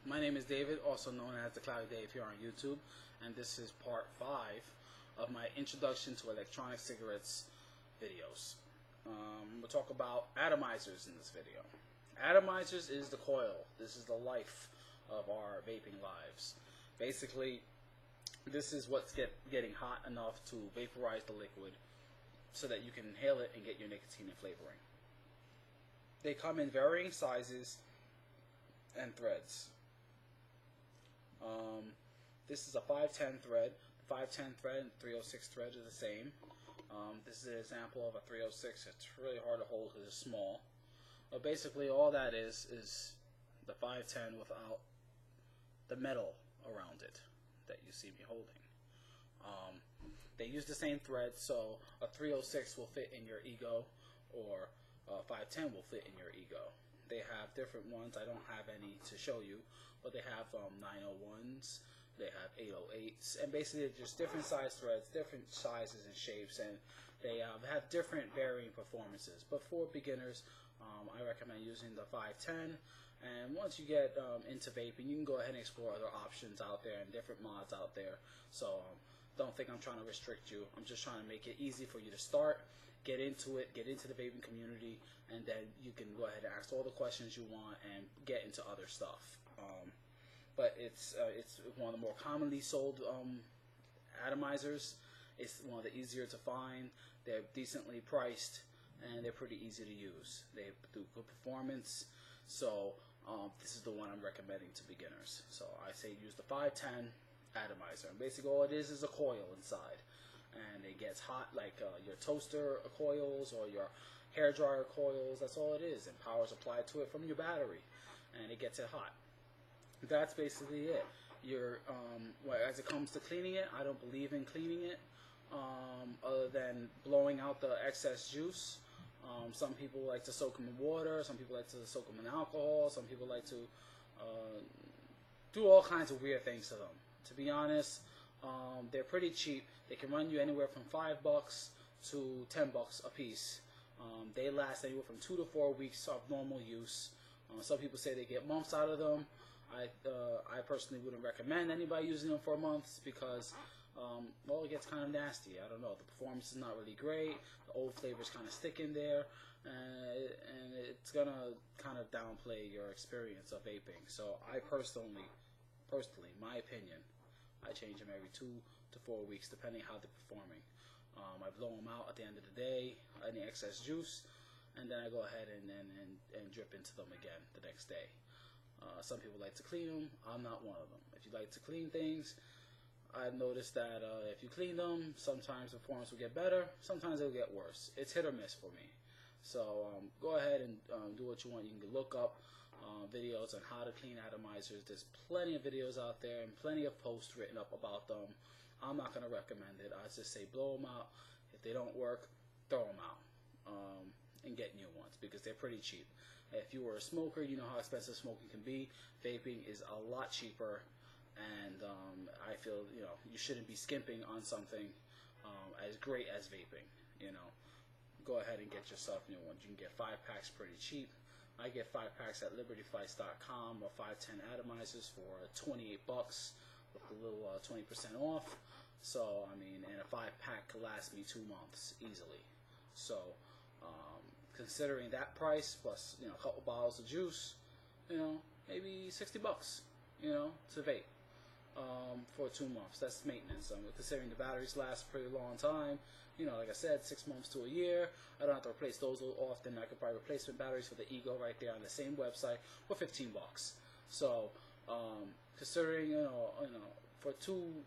My name is David, also known as TheCloudyDave here on YouTube, and this is part 5 of my introduction to electronic cigarettes videos. We'll talk about atomizers in this video. Atomizers is the coil. This is the life of our vaping lives. Basically, this is what's getting hot enough to vaporize the liquid so that you can inhale it and get your nicotine and flavoring. They come in varying sizes and threads. This is a 510 thread. The 510 thread and 306 thread are the same. This is an example of a 306. It's really hard to hold because it's small. But basically all that is the 510 without the metal around it that you see me holding. They use the same thread, so a 306 will fit in your ego, or a 510 will fit in your ego. They have different ones. I don't have any to show you, but they have 901s, they have 808s, and basically they're just different size threads, different sizes and shapes, and they have different varying performances. But for beginners, I recommend using the 510. And once you get into vaping, you can go ahead and explore other options out there and different mods out there. So don't think I'm trying to restrict you. I'm just trying to make it easy for you to start, get into it, get into the vaping community, and then you can go ahead and ask all the questions you want and get into other stuff. But it's one of the more commonly sold atomizers. It's one of the easier to find. They're decently priced, and they're pretty easy to use. They do good performance. So this is the one I'm recommending to beginners. So I say use the 510 atomizer. And basically all it is a coil inside. And it gets hot like your toaster coils or your hair dryer coils. That's all it is. And power is applied to it from your battery. And it gets it hot. That's basically it. As it comes to cleaning it, I don't believe in cleaning it other than blowing out the excess juice. Some people like to soak them in water. Some people like to soak them in alcohol. Some people like to do all kinds of weird things to them. To be honest, they're pretty cheap. They can run you anywhere from $5 to $10 a piece. They last anywhere from 2 to 4 weeks of normal use. Some people say they get months out of them. I personally wouldn't recommend anybody using them for months because well, it gets kind of nasty. I don't know. The performance is not really great. The old flavors kind of stick in there, and it's gonna kind of downplay your experience of vaping. So I personally, my opinion, I change them every 2 to 4 weeks, depending how they're performing. I blow them out at the end of the day, any excess juice, and then I go ahead and drip into them again the next day. Some people like to clean them. I'm not one of them. If you like to clean things, I've noticed that if you clean them, sometimes the performance will get better, sometimes it'll get worse. It's hit or miss for me. So go ahead and do what you want. You can look up videos on how to clean atomizers. There's plenty of videos out there and plenty of posts written up about them. I'm not going to recommend it. I just say blow them out. If they don't work, throw them out and get new ones because they're pretty cheap. If you were a smoker, you know how expensive smoking can be. Vaping is a lot cheaper. And I feel, you shouldn't be skimping on something as great as vaping, Go ahead and get yourself new ones. You can get 5 packs pretty cheap. I get 5 packs at libertyfights.com or 510 atomizers for $28 with a little 20% off. So, I mean, and a 5 pack could last me 2 months easily. So, considering that price plus, a couple bottles of juice, maybe $60, to vape. For 2 months. That's maintenance. Considering the batteries last a pretty long time, like I said, 6 months to a year. I don't have to replace those often. I could buy replacement batteries for the Ego right there on the same website for $15. So, considering for 2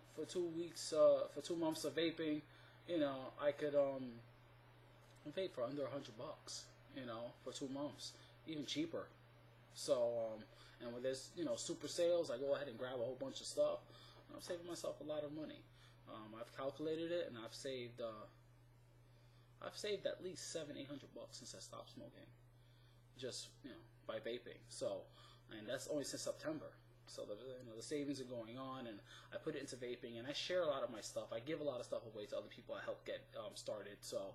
weeks, for 2 months of vaping, I could vape for under $100. For 2 months, even cheaper. So, and when there's super sales, I go ahead and grab a whole bunch of stuff. And I'm saving myself a lot of money. I've calculated it, and I've saved at least $700-800 since I stopped smoking, just by vaping. So, and that's only since September. So the savings are going on, and I put it into vaping, and I share a lot of my stuff. I give a lot of stuff away to other people I help get started. So,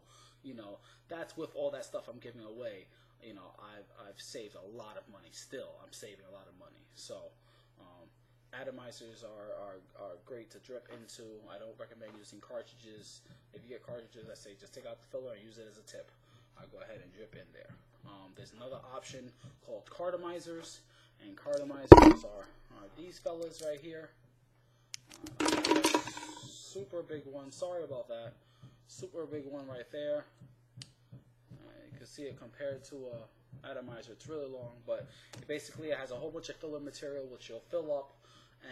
that's with all that stuff I'm giving away. I've saved a lot of money. Still, I'm saving a lot of money. So, Atomizers are great to drip into. I don't recommend using cartridges. If you get cartridges, I say just take out the filler and use it as a tip. I go ahead and drip in there. There's another option called Cartomizers, and Cartomizers are these fellas right here. Super big one. Sorry about that. Super big one right there. You can see it compared to a atomizer. It's really long, but basically it has a whole bunch of filler material which you'll fill up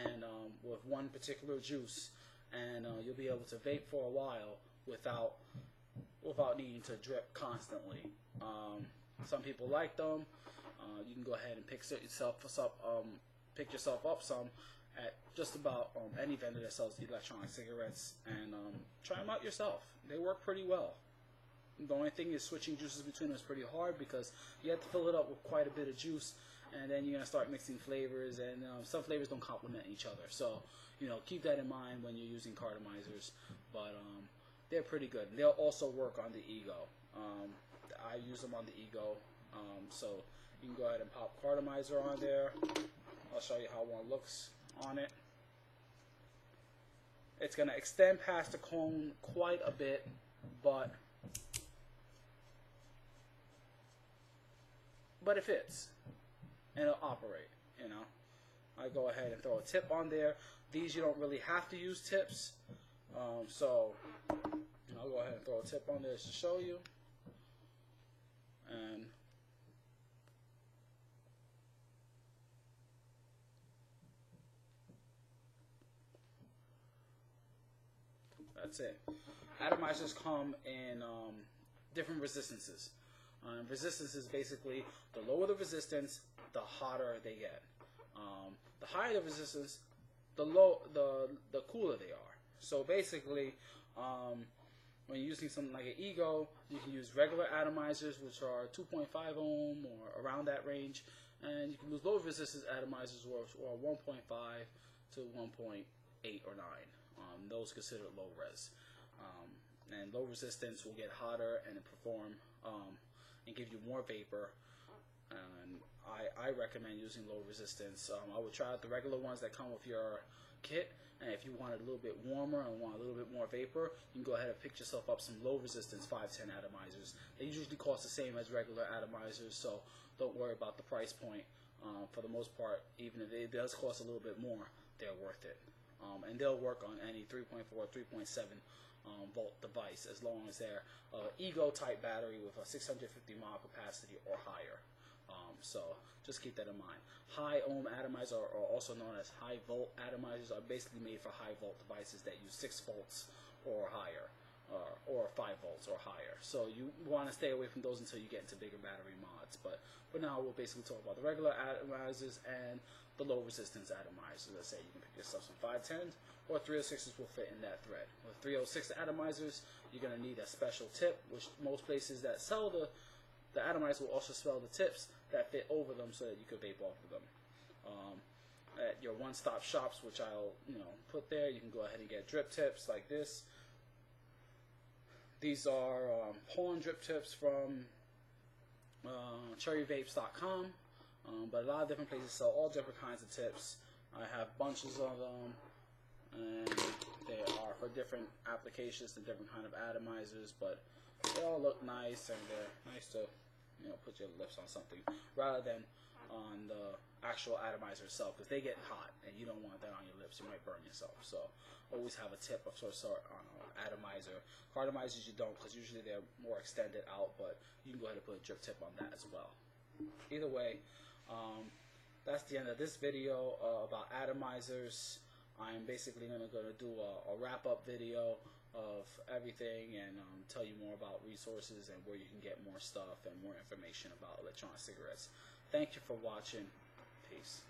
and with one particular juice, and you'll be able to vape for a while without needing to drip constantly. Some people like them. You can go ahead and pick yourself up some at just about any vendor that sells electronic cigarettes, and try them out yourself. They work pretty well. The only thing is switching juices between them is pretty hard because you have to fill it up with quite a bit of juice, and then you're going to start mixing flavors, and some flavors don't complement each other. So, keep that in mind when you're using Cartomizers. But they're pretty good. They'll also work on the Ego. I use them on the Ego. So you can go ahead and pop Cartomizer on there. I'll show you how one looks on it. It's going to extend past the cone quite a bit, but it fits and it'll operate. I go ahead and throw a tip on there. These you don't really have to use tips, so I'll go ahead and throw a tip on there to show you. And that's it. Atomizers come in different resistances. Resistance is basically the lower the resistance, the hotter they get. The higher the resistance, the cooler they are. So basically, when you're using something like an Ego, you can use regular atomizers, which are 2.5 ohm or around that range, and you can use low resistance atomizers, or 1.5 to 1.8 or 9. Those considered low res. And low resistance will get hotter and perform and give you more vapor. And I recommend using low resistance. I would try out the regular ones that come with your kit, and if you want it a little bit warmer and want a little bit more vapor, you can go ahead and pick yourself up some low resistance 510 atomizers. They usually cost the same as regular atomizers, so don't worry about the price point. For the most part, even if it does cost a little bit more, they're worth it. And they'll work on any 3.4, 3.7 volt device, as long as they're Ego type battery with a 650 mile capacity or higher. So just keep that in mind. High ohm atomizers, are also known as high volt atomizers, are basically made for high volt devices that use 6 volts or higher, or 5 volts or higher. So you want to stay away from those until you get into bigger battery mods. But for now, we'll basically talk about the regular atomizers and the low resistance atomizers. Let's say you can pick yourself some 510s, or 306s will fit in that thread. With 306 atomizers, you're going to need a special tip, which most places that sell the atomizer will also sell the tips that fit over them so that you can vape off of them. At your one-stop shops, which I'll put there, you can go ahead and get drip tips like this. These are Poland drip tips from cherryvapes.com, but a lot of different places sell all different kinds of tips. I have bunches of them, and they are for different applications and different kind of atomizers, but they all look nice, and they're nice to put your lips on something rather than on the actual atomizer itself, because they get hot and you don't want that on your lips. You might burn yourself. So always have a tip of sort on an atomizer. Cartomizers you don't, because usually they're more extended out, but you can go ahead and put a drip tip on that as well. Either way, that's the end of this video about atomizers. I'm basically going to do a wrap-up video of everything and tell you more about resources and where you can get more stuff and more information about electronic cigarettes. Thank you for watching. Peace.